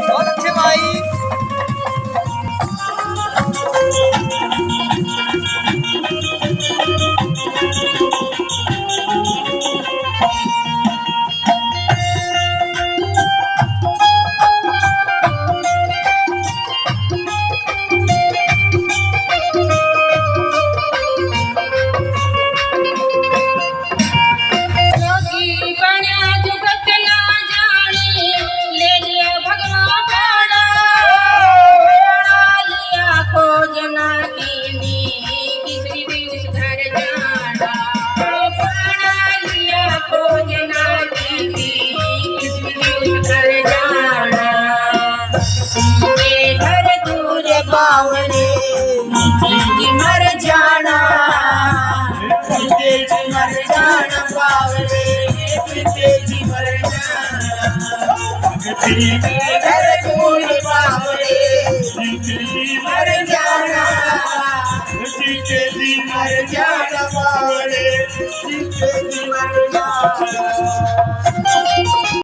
बहुत अच्छे भाई। जोगी बन्या जुगत ना जाने, ले लिया भगवा पाड़ा। बना लिया खोजना कीनी, किसी भी उस घर जाना। बना लिया खोजना कीनी, किसी भी उस घर जाना। ये घर दूर बावले, जी मर जाना। जी मर जाना बावले, जी मर जाना। घर दूर बावले, जी मर जाना। जी मर जाना बावले, जी मर जाना।